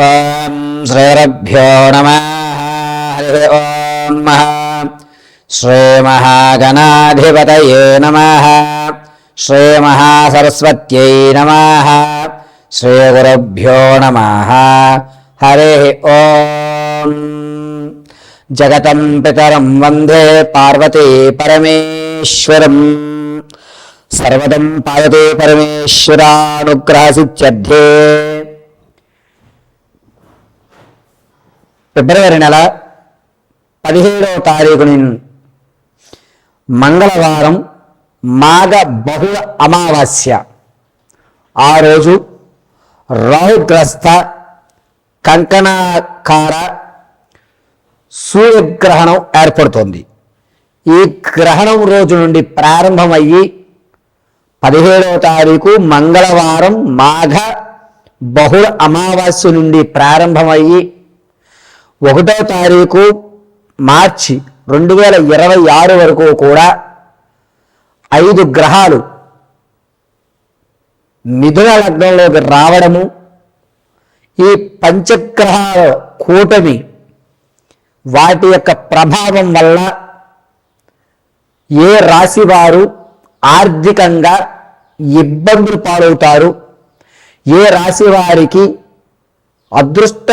ఓం శ్రీరభ్యో నమః. హరి ఓం శ్రీ మహాగణాధిపతయే నమః. శ్రీ మహాసరస్వత్యై నమః. శ్రీ గురుభ్యో నమః. హరి ఓం. జగతం పితరం వందే పార్వతీ పరమేశ్వరం. సర్వదం పార్వతీ పరమేశ్వరానుగ్రహసిద్ధ్యర్థే. ఫిబ్రవరి నెల 17వ తారీఖుని మంగళవారం, మాఘ బహుళ అమావాస్య. ఆ రోజు రాహుగ్రస్త కంకణాకార సూర్యగ్రహణం ఏర్పడుతోంది. ఈ గ్రహణం రోజు నుండి ప్రారంభమయ్యి 17వ తారీఖు మంగళవారం మాఘ బహుళ అమావాస్య నుండి ప్రారంభమయ్యి 1వ తారీఖు మార్చి 2026 వరకు కూడా 5 గ్రహాలు మిథున లగ్నంలోకి రావడము, ఈ పంచగ్రహాల కూటమి వాటి యొక్క ప్రభావం వల్ల ఏ రాశి వారు ఆర్థికంగా ఇబ్బందులు పాలవుతారు, ఏ రాశి వారికి అదృష్ట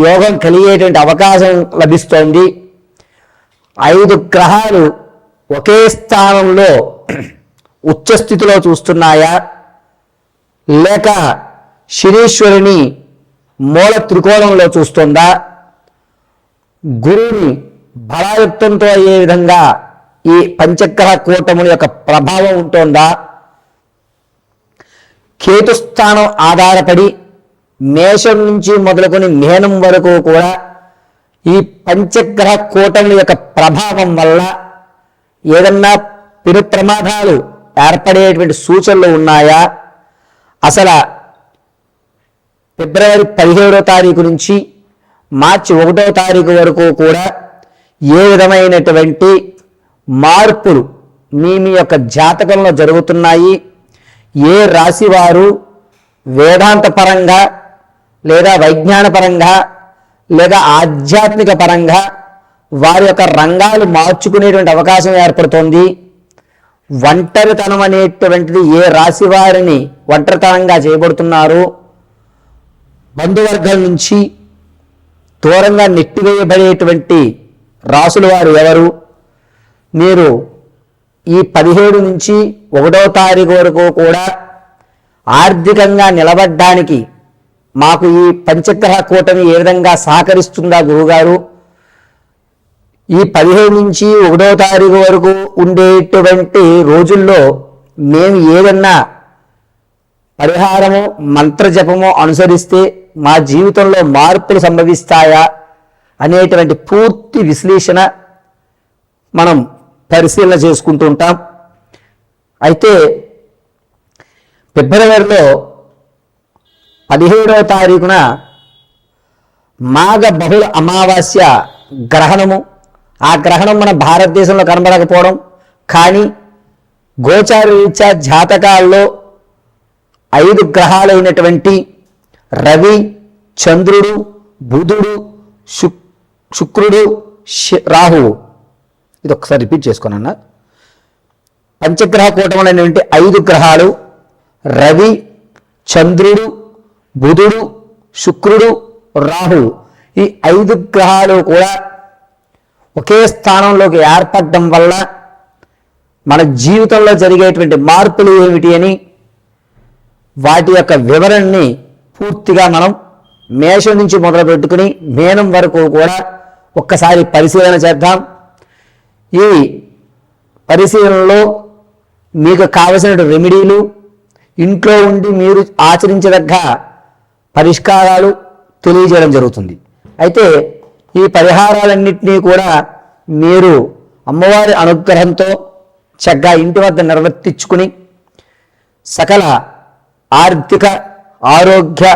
యోగం కలిగేటువంటి అవకాశం లభిస్తోంది, 5 గ్రహాలు ఒకే స్థానంలో ఉచ్చస్థితిలో చూస్తున్నాయా, లేక శనీశ్వరుని మూల త్రికోణంలో చూస్తుందా, గురువుని బలాయుక్తంతో అయ్యే విధంగా ఈ పంచగ్రహ కూటముల యొక్క ప్రభావం ఉంటుందా, కేతుస్థానం ఆధారపడి మేషం నుంచి మొదలుకొని మీనం వరకు కూడా ఈ పంచగ్రహ కూటముల యొక్క ప్రభావం వల్ల ఏదన్నా పెను ప్రమాదాలు ఏర్పడేటువంటి సూచనలు ఉన్నాయా, అసలు ఫిబ్రవరి 17వ తారీఖు నుంచి మార్చి 1వ తారీఖు వరకు కూడా ఏ విధమైనటువంటి మార్పులు మీ యొక్క జాతకంలో జరుగుతున్నాయి, ఏ రాశి వారు వేదాంత పరంగా లేదా వైజ్ఞాన పరంగా లేదా ఆధ్యాత్మిక పరంగా వారి యొక్క రంగాలు మార్చుకునేటువంటి అవకాశం ఏర్పడుతోంది, ఒంటరితనం అనేటువంటిది ఏ రాశి వారిని ఒంటరితనంగా చేయబడుతున్నారు, బంధువర్గం నుంచి దూరంగా నెట్టివేయబడేటువంటి రాసుల వారు ఎవరు, మీరు ఈ 17 నుంచి 1వ తారీఖు వరకు కూడా ఆర్థికంగా నిలబడ్డానికి మాకు ఈ పంచగ్రహ కూటమి ఏ విధంగా సహకరిస్తుందా గురువుగారు, ఈ 17 నుంచి 1వ తారీఖు వరకు ఉండేటువంటి రోజుల్లో మేము ఏదన్నా పరిహారమో మంత్రజపమో అనుసరిస్తే మా జీవితంలో మార్పులు సంభవిస్తాయా అనేటువంటి పూర్తి విశ్లేషణ మనం పరిశీలన చేసుకుంటూ ఉంటాం. అయితే ఫిబ్రవరిలో 17వ తారీఖున మాఘ బహుళ అమావాస్య గ్రహణము. ఆ గ్రహణం మన భారతదేశంలో కనబడకపోవడం, కానీ గోచార రీత్యా జాతకాల్లో 5 గ్రహాలైనటువంటి రవి, చంద్రుడు, బుధుడు, శుక్రుడు, రాహువు, ఇది ఒకసారి రిపీట్ చేసుకోనన్నా. పంచగ్రహ కూటములైనటువంటి 5 గ్రహాలు రవి, చంద్రుడు, బుధుడు, శుక్రుడు, రాహువు, ఈ 5 గ్రహాలు కూడా ఒకే స్థానంలోకి ఏర్పడడం వల్ల మన జీవితంలో జరిగేటువంటి మార్పులు ఏమిటి అని వాటి యొక్క వివరణని పూర్తిగా మనం మేషం నుంచి మొదలు పెట్టుకుని మీనం వరకు కూడా ఒక్కసారి పరిశీలన చేద్దాం. ఈ పరిశీలనలో మీకు కావలసిన రెమెడీలు, ఇంట్లో ఉండి మీరు ఆచరించదగ్గ పరిష్కారాలు తెలియజేయడం జరుగుతుంది. అయితే ఈ పరిహారాలన్నింటినీ కూడా మీరు అమ్మవారి అనుగ్రహంతో చక్కగా ఇంటి వద్ద నిర్వర్తించుకుని సకల ఆర్థిక ఆరోగ్య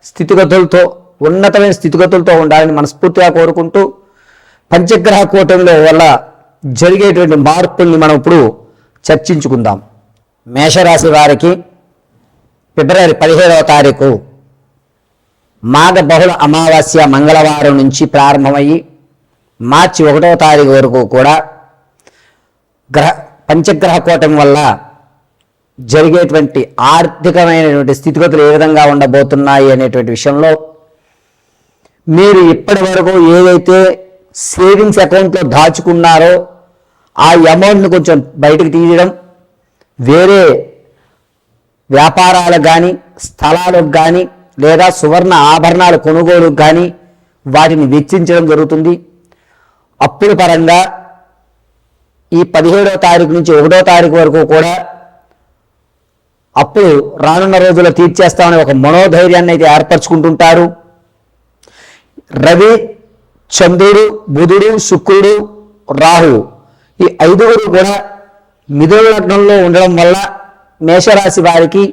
స్థితిగతులతో ఉన్నతమైన స్థితిగతులతో ఉండాలని మనస్ఫూర్తిగా కోరుకుంటూ, పంచగ్రహ కూటమిలో వల్ల జరిగేటువంటి మార్పుల్ని మనం ఇప్పుడు చర్చించుకుందాం. మేషరాశి వారికి ఫిబ్రవరి 17వ తారీఖు మాఘ బహుళ అమావాస్య మంగళవారం నుంచి ప్రారంభమయ్యి మార్చి 1వ తారీఖు వరకు కూడా పంచగ్రహ కూటమి వల్ల జరిగేటువంటి ఆర్థికమైనటువంటి స్థితిగతులు ఏ విధంగా ఉండబోతున్నాయి అనేటువంటి విషయంలో మీరు ఇప్పటి వరకు ఏదైతే సేవింగ్స్ అకౌంట్లో దాచుకున్నారో ఆ అమౌంట్ని కొంచెం బయటకు తీయడం, వేరే వ్యాపారాలకు కానీ స్థలాలకు కానీ లేదా సువర్ణ ఆభరణాల కొనుగోలుకు కానీ వాటిని వెచ్చించడం జరుగుతుంది. అప్పుల పరంగా ఈ 17వ తారీఖు నుంచి 1వ తారీఖు వరకు కూడా అప్పులు రానున్న రోజుల్లో తీర్చేస్తామని ఒక మనోధైర్యాన్ని అయితే ఏర్పరచుకుంటుంటారు. రవి, చంద్రుడు, బుధుడు, శుక్రుడు, రాహు ఈ 5గురు కూడా మిథున లగ్నంలో ఉండడం వల్ల మేషరాశి వారికి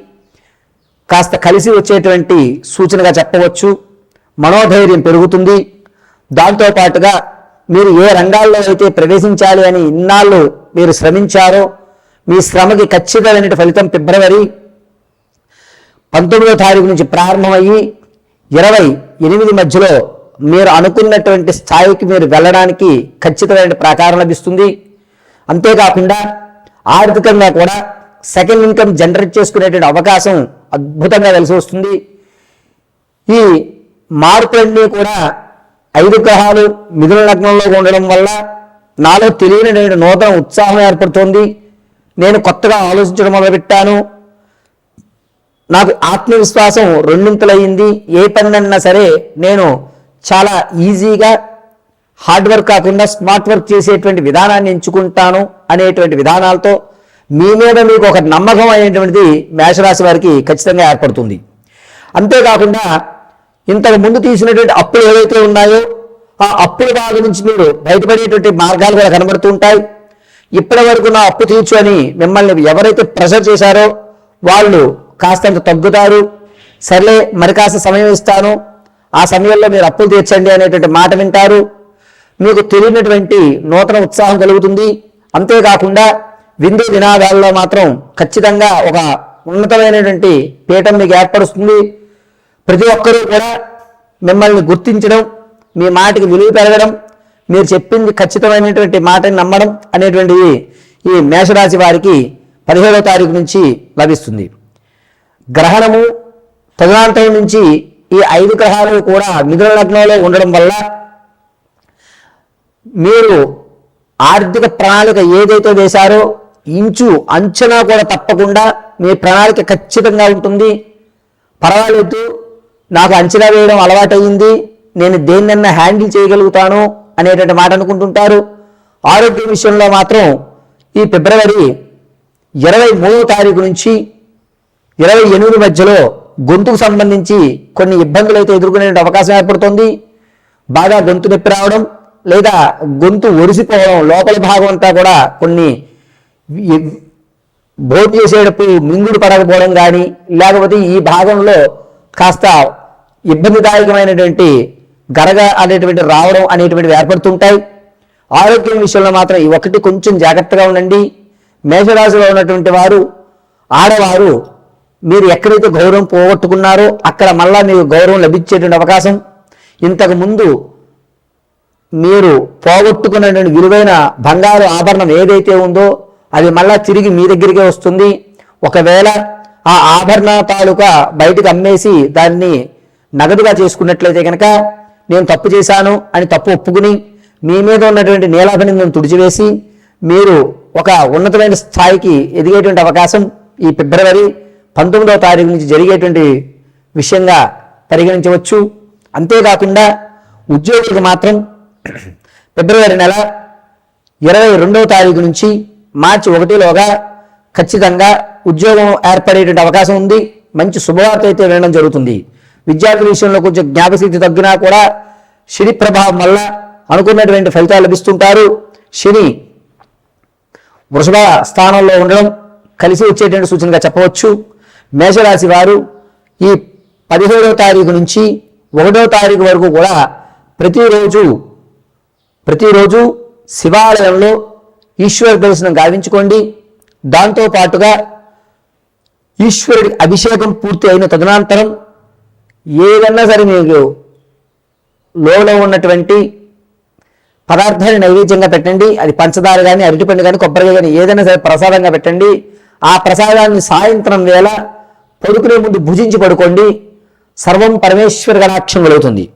కాస్త కలిసి వచ్చేటువంటి సూచనగా చెప్పవచ్చు. మనోధైర్యం పెరుగుతుంది. దాంతోపాటుగా మీరు ఏ రంగాల్లో అయితే ప్రవేశించాలి అని ఇన్నాళ్ళు మీరు శ్రమించారో మీ శ్రమకి ఖచ్చితమైన ఫలితం ఫిబ్రవరి 19వ తారీఖు నుంచి ప్రారంభమయ్యి 28 మధ్యలో మీరు అనుకున్నటువంటి స్థాయికి మీరు వెళ్ళడానికి ఖచ్చితమైన ప్రాకారం లభిస్తుంది. అంతేకాకుండా ఆర్థికంగా కూడా సెకండ్ ఇన్కమ్ జనరేట్ చేసుకునేటువంటి అవకాశం అద్భుతంగా కలిసి వస్తుంది. ఈ మార్పులన్నీ కూడా 5 గ్రహాలు మిథున లగ్నంలో ఉండడం వల్ల నాలో తెలియనటువంటి నూతన ఉత్సాహం ఏర్పడుతోంది. నేను కొత్తగా ఆలోచించడం మొదలుపెట్టాను. నాకు ఆత్మవిశ్వాసం రెండింతలయ్యింది. ఏ పనినన్నా సరే నేను చాలా ఈజీగా హార్డ్ వర్క్ కాకుండా స్మార్ట్ వర్క్ చేసేటువంటి విధానాన్ని ఎంచుకుంటాను అనేటువంటి విధానాలతో మీ మీద మీకు ఒక నమ్మకం అనేటువంటిది మేషరాశి వారికి ఖచ్చితంగా ఏర్పడుతుంది. అంతేకాకుండా ఇంతకు ముందు తీసినటువంటి అప్పులు ఏవైతే ఉన్నాయో ఆ అప్పుల బాధ నుంచి మీరు బయటపడేటువంటి మార్గాలు కూడా కనబడుతూ ఉంటాయి. ఇప్పటి వరకు నా అప్పు తీర్చు అని మిమ్మల్ని ఎవరైతే ప్రెషర్ చేశారో వాళ్ళు కాస్తంత తగ్గుతారు. సర్లే మరి కాస్త సమయం ఇస్తాను, ఆ సమయంలో మీరు అప్పులు తీర్చండి అనేటువంటి మాట వింటారు. మీకు తెలియనటువంటి నూతన ఉత్సాహం కలుగుతుంది. అంతేకాకుండా విందు వినాదాల్లో మాత్రం ఖచ్చితంగా ఒక ఉన్నతమైనటువంటి పీఠం మీకు ఏర్పడుతుంది. ప్రతి ఒక్కరూ కూడా మిమ్మల్ని గుర్తించడం, మీ మాటకి విలువ పెరగడం, మీరు చెప్పింది ఖచ్చితమైనటువంటి మాటని నమ్మడం అనేటువంటిది ఈ మేషరాశి వారికి 17వ తారీఖు నుంచి లభిస్తుంది. గ్రహణము తదనంతరం నుంచి ఈ 5 గ్రహాలు కూడా మిథున లగ్నంలో ఉండడం వల్ల మీరు ఆర్థిక ప్రణాళిక ఏదైతే వేశారో ఇంచు అంచనా కూడా తప్పకుండా మీ ప్రణాళిక ఖచ్చితంగా ఉంటుంది. పర్వాలేదు, నాకు అంచనా వేయడం అలవాటయ్యింది, నేను దేన్నన్నా హ్యాండిల్ చేయగలుగుతాను అనేటువంటి మాట అనుకుంటుంటారు. ఆరోగ్య విషయంలో మాత్రం ఈ ఫిబ్రవరి 23వ తారీఖు నుంచి 28 మధ్యలో గొంతుకు సంబంధించి కొన్ని ఇబ్బందులు అయితే ఎదుర్కొనే అవకాశం ఏర్పడుతుంది. బాగా గొంతు నొప్పి రావడం లేదా గొంతు ఒరిసిపోవడం, లోపల భాగం అంతా కూడా కొన్ని భోజనం చేసేటప్పుడు మింగుడు పడకపోవడం కానీ లేకపోతే ఈ భాగంలో కాస్త ఇబ్బందిదాయకమైనటువంటి గరగ అనేటువంటి రావడం అనేటువంటివి ఏర్పడుతుంటాయి. ఆరోగ్యం విషయంలో మాత్రం ఈ ఒకటి కొంచెం జాగ్రత్తగా ఉండండి. మేషరాశిలో ఉన్నటువంటి వారు, ఆడవారు మీరు ఎక్కడైతే గౌరవం పోగొట్టుకున్నారో అక్కడ మళ్ళా మీకు గౌరవం లభించేటువంటి అవకాశం, ఇంతకు ముందు మీరు పోగొట్టుకున్నటువంటి విలువైన బంగారు ఆభరణం ఏదైతే ఉందో అది మళ్ళా తిరిగి మీ దగ్గరికే వస్తుంది. ఒకవేళ ఆ ఆభరణ తాలూకా బయటకు అమ్మేసి దాన్ని నగదుగా చేసుకున్నట్లయితే కనుక నేను తప్పు చేశాను అని తప్పు ఒప్పుకుని మీ మీద ఉన్నటువంటి నీలాభినిందను తుడిచివేసి మీరు ఒక ఉన్నతమైన స్థాయికి ఎదిగేటువంటి అవకాశం ఈ ఫిబ్రవరి 19వ తారీఖు నుంచి జరిగేటువంటి విషయంగా పరిగణించవచ్చు. అంతేకాకుండా ఉద్యోగులకు మాత్రం ఫిబ్రవరి నెల 22వ తారీఖు నుంచి మార్చి 1లోగా ఖచ్చితంగా ఉద్యోగం ఏర్పడేటువంటి అవకాశం ఉంది. మంచి శుభవార్త అయితే వినడం జరుగుతుంది. విద్యార్థుల విషయంలో కొంచెం జ్ఞాపశక్తి తగ్గినా కూడా శని ప్రభావం వల్ల అనుకున్నటువంటి ఫలితాలు లభిస్తుంటారు. శని వృషభ స్థానంలో ఉండడం కలిసి వచ్చేటువంటి సూచనగా చెప్పవచ్చు. మేషరాశి వారు ఈ 17వ తారీఖు నుంచి 1వ తారీఖు వరకు కూడా ప్రతిరోజు శివాలయంలో ఈశ్వర దర్శనం గావించుకోండి. దాంతోపాటుగా ఈశ్వరుడి అభిషేకం పూర్తి అయిన తదనంతరం ఏదన్నా సరే మీకు లోలో ఉన్నటువంటి పదార్థాన్ని నైవేద్యంగా పెట్టండి. అది పంచదార కానీ, అరటిపండు కానీ, కొబ్బరికాయ కానీ ఏదైనా సరే ప్రసాదంగా పెట్టండి. ఆ ప్రసాదాన్ని సాయంత్రం వేళ పడుకునే ముందు భుజించి పడుకోండి. సర్వం పరమేశ్వర గణాక్షం కలుగుతుంది.